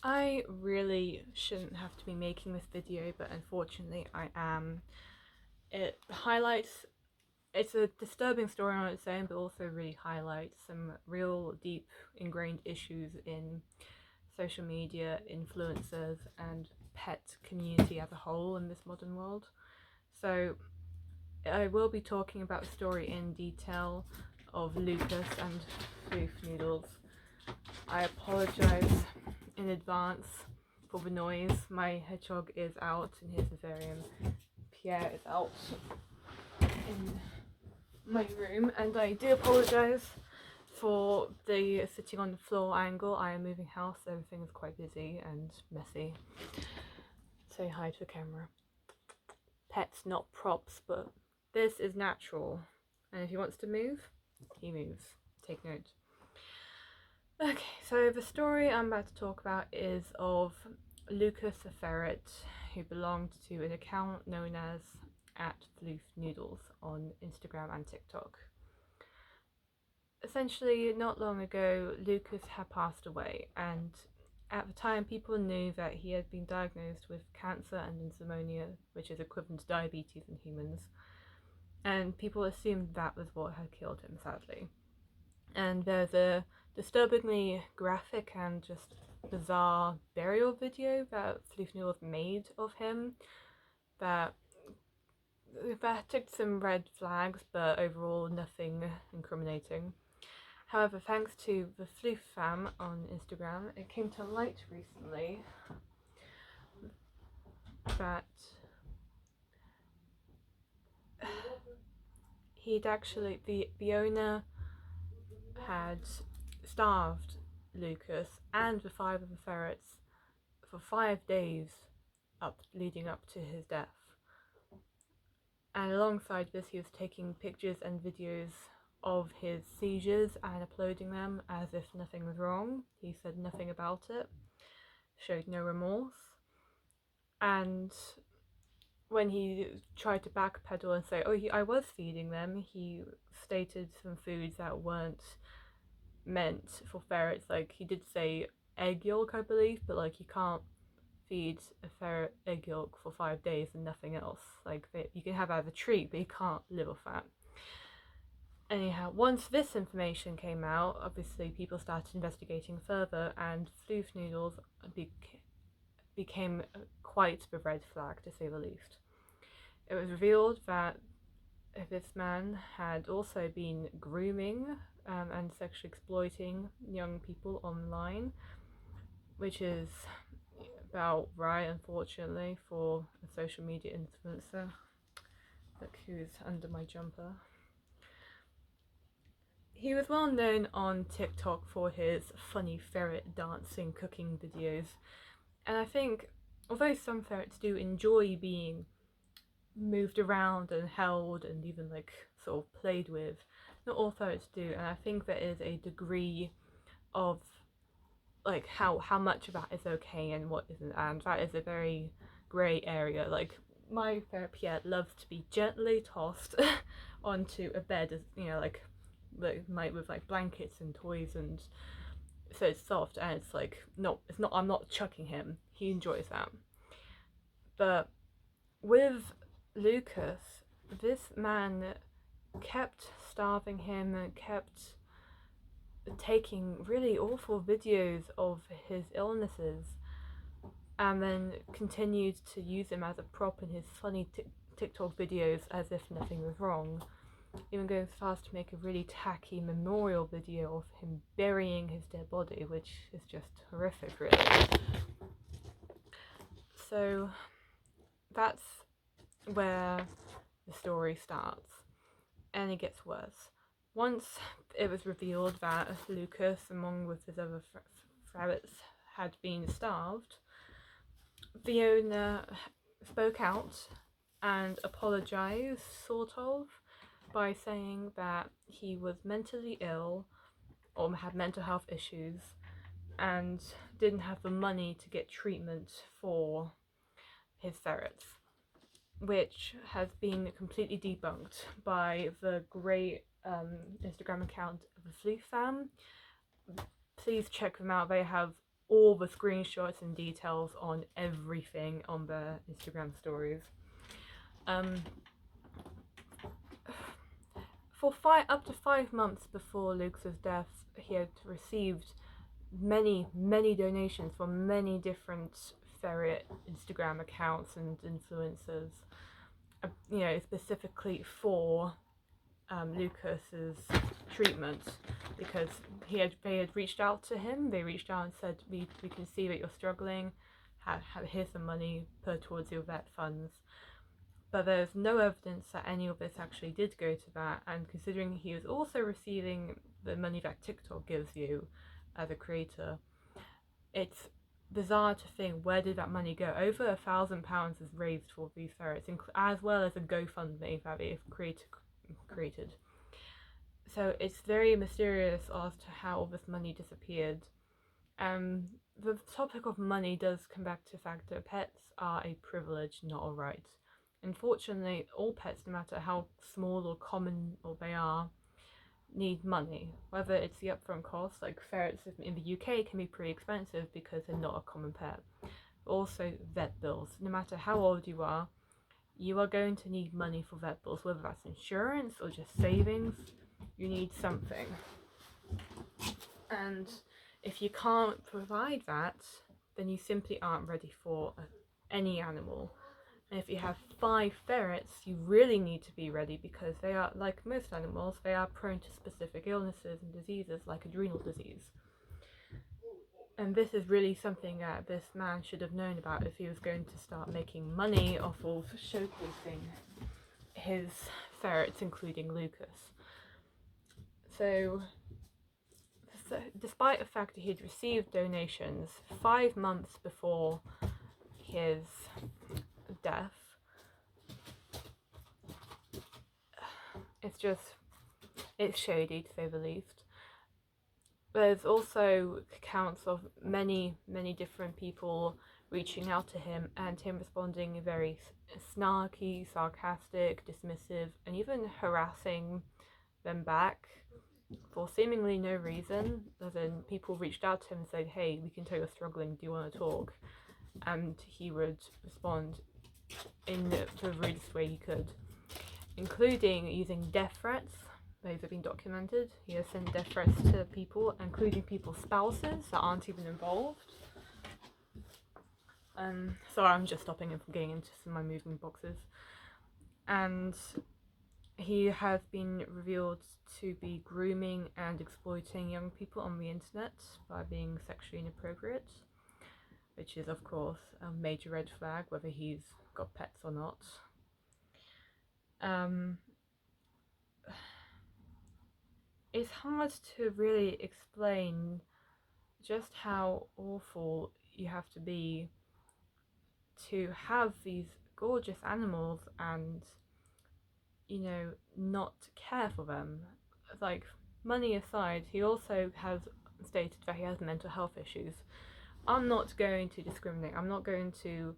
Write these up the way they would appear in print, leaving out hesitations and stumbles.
I really shouldn't have to be making this video, but unfortunately I am. It highlights, it's a disturbing story on its own, but also really highlights some real deep ingrained issues in social media, influencers, and pet community as a whole in this modern world. So I will be talking about the story in detail of Lucas and Floof Noodles. I apologise in advance for the noise. My hedgehog is out in his vivarium. Pierre is out in my room, and I do apologise for the sitting on the floor angle. I am moving house, so everything is quite busy and messy. Say hi to the camera. Pets, not props, but this is natural. And if he wants to move, he moves. Take note. Okay, so the story I'm about to talk about is of Lucas the ferret, who belonged to an account known as @Floof Noodles on Instagram and TikTok. Essentially, not long ago, Lucas had passed away, and at the time people knew that he had been diagnosed with cancer and insomnia, which is equivalent to diabetes in humans, and people assumed that was what had killed him, sadly. And there's a disturbingly graphic and just bizarre burial video that Floof Noodles made of him that ticked some red flags, but overall nothing incriminating. However, thanks to the Floof fam on Instagram, it came to light recently that he'd actually, the owner had starved Lucas and the 5 of the ferrets for 5 days leading up to his death. And alongside this, he was taking pictures and videos of his seizures and uploading them as if nothing was wrong. He said nothing about it, showed no remorse. And when he tried to backpedal and say, oh, I was feeding them, he stated some foods that weren't meant for ferrets. Like, he did say egg yolk, I believe, but like, you can't feed a ferret egg yolk for 5 days and nothing else. Like, you can have as a treat, but you can't live off that. Anyhow, once this information came out, obviously people started investigating further, and Floof Noodles became quite the red flag, to say the least. It was revealed that this man had also been grooming and sexually exploiting young people online, which is about right, unfortunately, for a social media influencer. Look who's under my jumper. He was well known on TikTok for his funny ferret dancing cooking videos, and I think although some ferrets do enjoy being moved around and held and even like sort of played with, not all ferrets do, and I think there is a degree of like how much of that is okay and what isn't, and that is a very grey area. Like, my ferret Pierre loves to be gently tossed onto a bed, as you know, like with like blankets and toys, and so it's soft, and it's like I'm not chucking him, he enjoys that. But with Lucas, this man kept starving him and kept taking really awful videos of his illnesses, and then continued to use him as a prop in his funny TikTok videos as if nothing was wrong, even going as far as to make a really tacky memorial video of him burying his dead body, which is just horrific, really. So that's where the story starts, and it gets worse. Once it was revealed that Lucas, along with his other ferrets, had been starved, the owner spoke out and apologised, sort of, by saying that he was mentally ill or had mental health issues and didn't have the money to get treatment for his ferrets, which has been completely debunked by the great Instagram account of the Floof fam. Please check them out. They have all the screenshots and details on everything on their Instagram stories. For up to 5 months before Lucas's death, he had received many donations from many different ferret Instagram accounts and influencers, specifically for Lucas's treatment, because they had reached out to him. They reached out and said, we can see that you're struggling, here's some money, put towards your vet funds. But there's no evidence that any of this actually did go to that, and considering he was also receiving the money that TikTok gives you as a creator, it's bizarre to think, where did that money go? Over £1,000 is raised for these ferrets, as well as a GoFundMe that they've created. So it's very mysterious as to how all this money disappeared. The topic of money does come back to the fact that pets are a privilege, not a right. Unfortunately, all pets, no matter how small or common they are, need money. Whether it's the upfront cost, like ferrets in the UK can be pretty expensive because they're not a common pet. But also vet bills. No matter how old you are going to need money for vet bills, whether that's insurance or just savings. You need something. And if you can't provide that, then you simply aren't ready for any animal. And if you have 5 ferrets, you really need to be ready, because they are, like most animals, they are prone to specific illnesses and diseases like adrenal disease. And this is really something that this man should have known about if he was going to start making money off of showcasing his ferrets, including Lucas. So despite the fact that he'd received donations 5 months before his death, it's shady, to say the least. There's also accounts of many different people reaching out to him, and him responding very snarky, sarcastic, dismissive, and even harassing them back for seemingly no reason. As in, people reached out to him and said, hey, we can tell you're struggling, do you want to talk? And he would respond in the rudest way he could, including using death threats. Those have been documented. He has sent death threats to people, including people's spouses that aren't even involved. Sorry, I'm just stopping him from getting into some of my moving boxes. And he has been revealed to be grooming and exploiting young people on the internet by being sexually inappropriate, which is, of course, a major red flag, whether he's got pets or not. It's hard to really explain just how awful you have to be to have these gorgeous animals and, not care for them. Like, money aside, he also has stated that he has mental health issues. I'm not going to discriminate. I'm not going to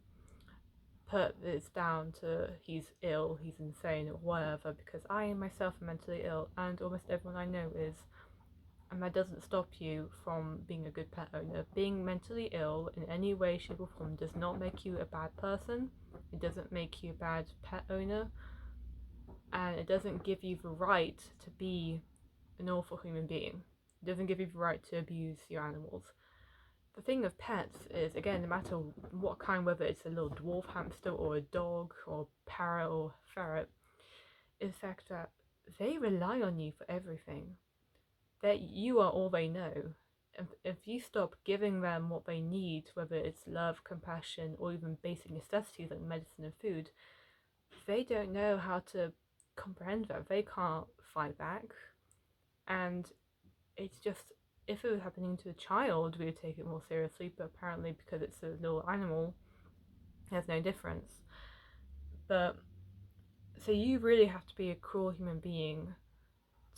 put this down to he's ill, he's insane, or whatever, because I am myself mentally ill, and almost everyone I know is. And that doesn't stop you from being a good pet owner. Being mentally ill in any way, shape, or form does not make you a bad person. It doesn't make you a bad pet owner. And it doesn't give you the right to be an awful human being. It doesn't give you the right to abuse your animals. The thing of pets is, again, no matter what kind, whether it's a little dwarf hamster or a dog or parrot or ferret, is the fact that they rely on you for everything. That you are all they know. If you stop giving them what they need, whether it's love, compassion, or even basic necessities like medicine and food, they don't know how to comprehend that. They can't fight back. And it's just, if it was happening to a child, we would take it more seriously, but apparently because it's a little animal, there's no difference. But, so you really have to be a cruel human being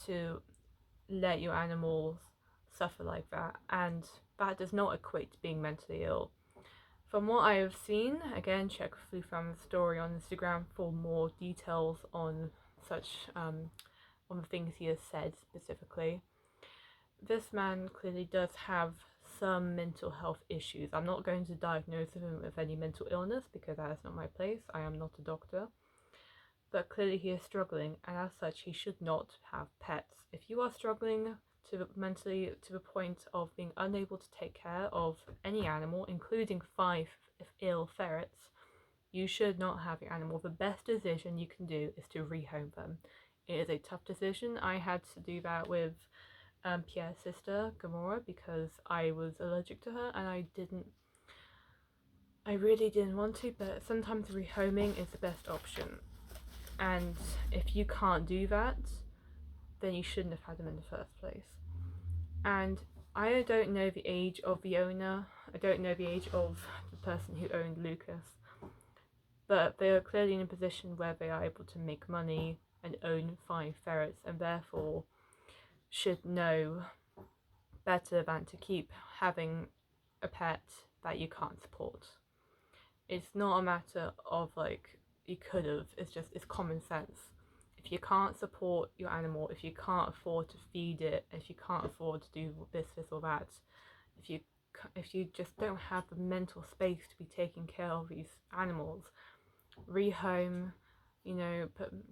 to let your animals suffer like that, and that does not equate to being mentally ill. From what I have seen, again, check Flu Family's story on Instagram for more details on such, on the things he has said specifically. This man clearly does have some mental health issues. I'm not going to diagnose him with any mental illness because that is not my place. I am not a doctor. But clearly he is struggling, and as such he should not have pets. If you are struggling mentally to the point of being unable to take care of any animal, including 5 ill ferrets, you should not have your animal. The best decision you can do is to rehome them. It is a tough decision. I had to do that with Pierre's sister, Gamora, because I was allergic to her, and I really didn't want to, but sometimes rehoming is the best option. And if you can't do that, then you shouldn't have had them in the first place. And I don't know the age of the owner. I don't know the age of the person who owned Lucas. But they are clearly in a position where they are able to make money and own 5 ferrets, and therefore should know better than to keep having a pet that you can't support. It's not a matter of like, you could have, it's common sense. If you can't support your animal, if you can't afford to feed it, if you can't afford to do this or that, if you just don't have the mental space to be taking care of these animals, rehome,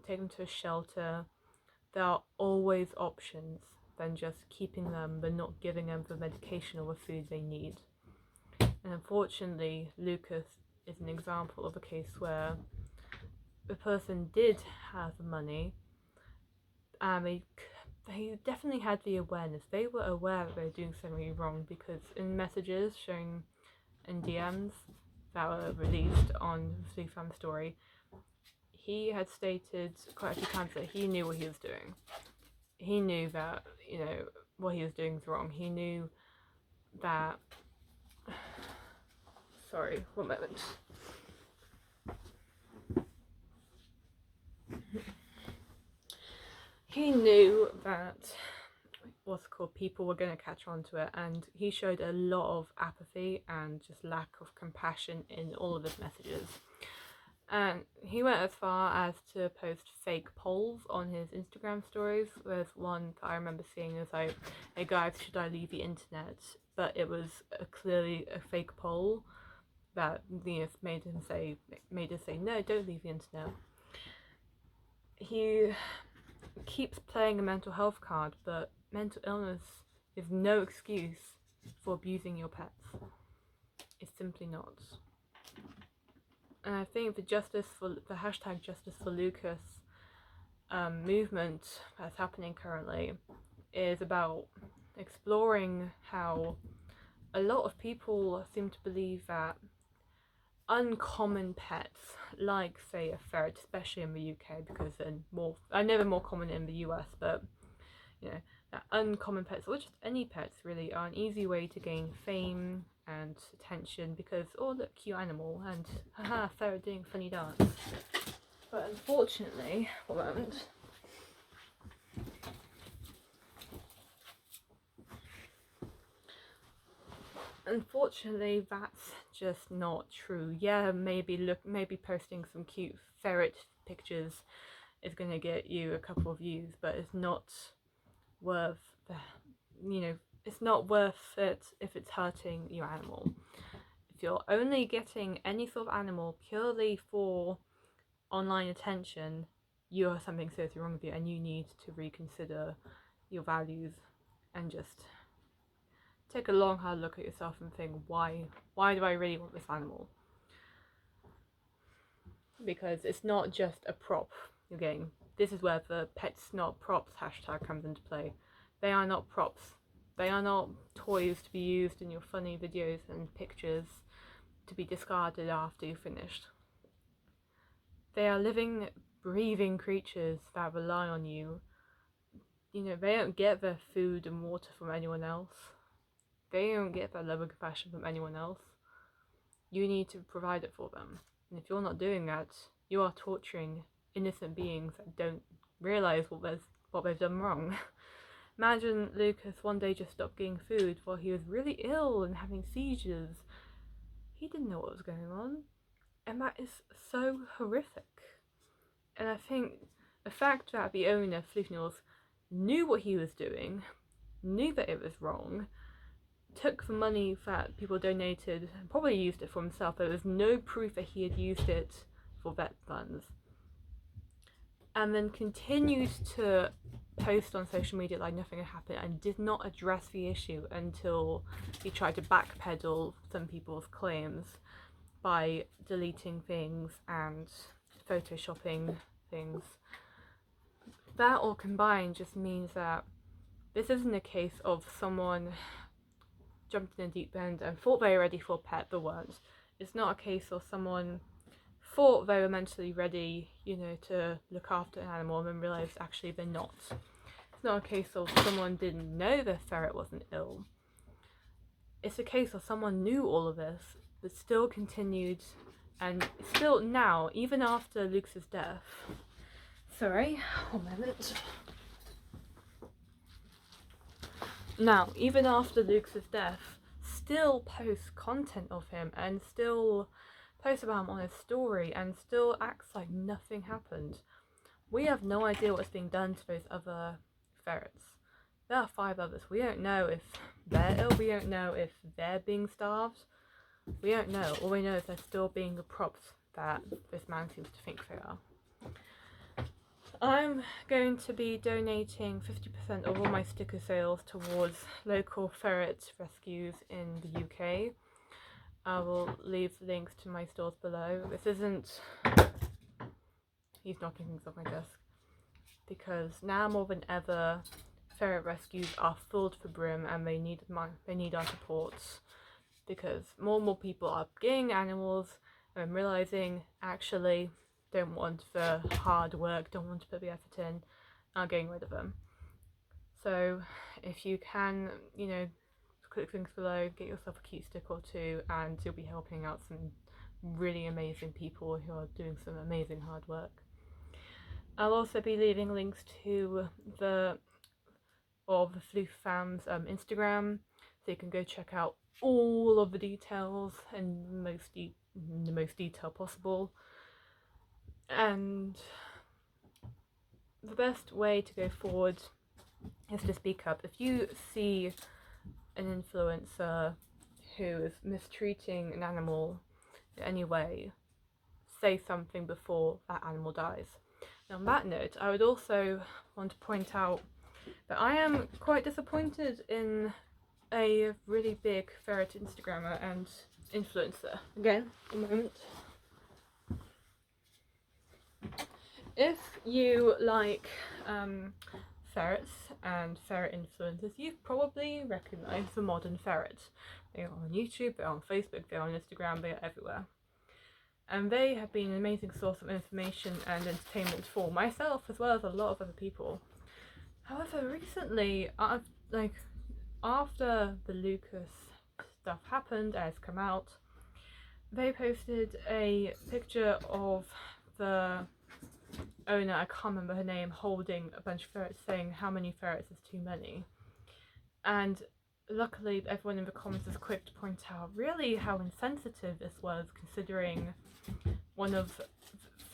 take them to a shelter. There are always options than just keeping them but not giving them the medication or the food they need. And unfortunately, Lucas is an example of a case where the person did have the money, and they definitely had the awareness. They were aware that they were doing something wrong, because in messages showing in DMs that were released on the Sleuth Fam story, he had stated quite a few times that he knew what he was doing. He knew that, what he was doing was wrong. He knew that... Sorry, one moment. He knew that people were going to catch on to it, and he showed a lot of apathy and just lack of compassion in all of his messages. And he went as far as to post fake polls on his Instagram stories. There's one that I remember seeing as like, "Hey guys, should I leave the internet?" But it was clearly a fake poll that made us say, no, don't leave the internet. He keeps playing a mental health card, but mental illness is no excuse for abusing your pets. It's simply not. And I think the hashtag Justice for Lucas movement that's happening currently is about exploring how a lot of people seem to believe that uncommon pets, like say a ferret, especially in the UK, because I know they're more common in the US, but that uncommon pets, or just any pets really, are an easy way to gain fame and attention, because look, cute animal, and haha, ferret doing funny dance. But unfortunately, that's just not true. Yeah, maybe posting some cute ferret pictures is going to get you a couple of views, but it's not worth it's not worth it if it's hurting your animal. If you're only getting any sort of animal purely for online attention, you have something seriously wrong with you, and you need to reconsider your values and just take a long hard look at yourself and think, why do I really want this animal? Because it's not just a prop you're getting. This is where the pets not props hashtag comes into play. They are not props. They are not toys to be used in your funny videos and pictures to be discarded after you've finished. They are living, breathing creatures that rely on you. They don't get their food and water from anyone else. They don't get their love and compassion from anyone else. You need to provide it for them. And if you're not doing that, you are torturing innocent beings that don't realise what they've done wrong. Imagine Lucas one day just stopped getting food while he was really ill and having seizures. He didn't know what was going on, and that is so horrific. And I think the fact that the owner, Flufnils, knew what he was doing, knew that it was wrong, took the money that people donated and probably used it for himself. There was no proof that he had used it for vet funds. And then continued to post on social media like nothing had happened and did not address the issue until he tried to backpedal some people's claims by deleting things and photoshopping things. That all combined just means that this isn't a case of someone jumped in a deep end and thought they were ready for a pet but weren't. It's not a case of someone thought they were mentally ready, to look after an animal and then realised actually they're not. It's not a case of someone didn't know their ferret wasn't ill. It's a case of someone knew all of this but still continued, and still now, even after Luke's death. Sorry, 1 minute. Now, even after Luke's death, still posts content of him and still posts about him on his story and still acts like nothing happened. We have no idea what's being done to those other ferrets. There are 5 others. We don't know if they're ill. We don't know if they're being starved. We don't know. All we know is they're still being the props that this man seems to think they are. I'm going to be donating 50% of all my sticker sales towards local ferret rescues in the UK. I will leave links to my stores below. This isn't... He's knocking things off my desk. Because now more than ever, ferret rescues are full to the brim and they need our support. Because more and more people are getting animals and realising actually don't want the hard work, don't want to put the effort in, are getting rid of them. So if you can, click links below, get yourself a cute stick or 2, and you'll be helping out some really amazing people who are doing some amazing hard work. I'll also be leaving links to the Floof Fam's Instagram, so you can go check out all of the details in the most detail possible. And the best way to go forward is to speak up. If you see an influencer who is mistreating an animal in any way, say something before that animal dies. Now, on that note, I would also want to point out that I am quite disappointed in a really big ferret Instagrammer and influencer. Again, a moment. If you like ferrets and ferret influencers, you've probably recognised the modern ferret. They are on YouTube, they're on Facebook, they're on Instagram, they are everywhere. And they have been an amazing source of information and entertainment for myself as well as a lot of other people. However, recently, after the Lucas stuff happened, has come out, they posted a picture of the owner, I can't remember her name, holding a bunch of ferrets, saying how many ferrets is too many. And luckily everyone in the comments was quick to point out really how insensitive this was, considering one of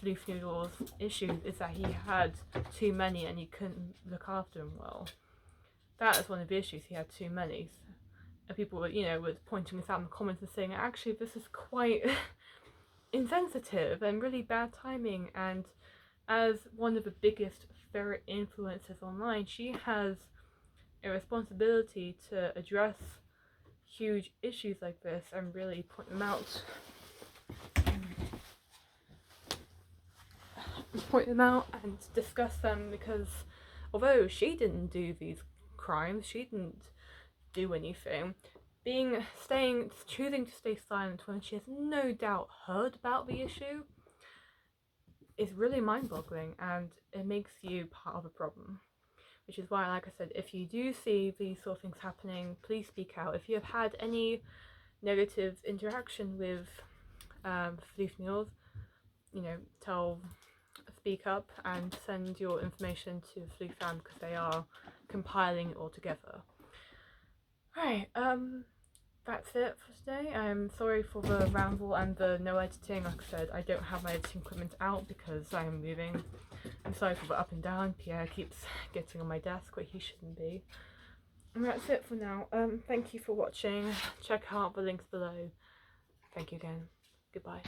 Floof Noodle's issues is that he had too many and he couldn't look after them well. That is one of the issues, he had too many. And people were, was pointing this out in the comments and saying actually this is quite insensitive and really bad timing, and as one of the biggest ferret influencers online, she has a responsibility to address huge issues like this and really point them out. And discuss them, because although she didn't do these crimes, she didn't do anything, choosing to stay silent when she has no doubt heard about the issue is really mind-boggling, and it makes you part of the problem. Which is why, like I said, if you do see these sort of things happening, please speak out. If you have had any negative interaction with Floof Noodles, speak up and send your information to Floof Fam, because they are compiling it all together. Right, that's it for today. I'm sorry for the ramble and the no editing. Like I said, I don't have my editing equipment out because I am moving. I'm sorry for the up and down. Pierre keeps getting on my desk where he shouldn't be. And that's it for now. Thank you for watching. Check out the links below. Thank you again. Goodbye.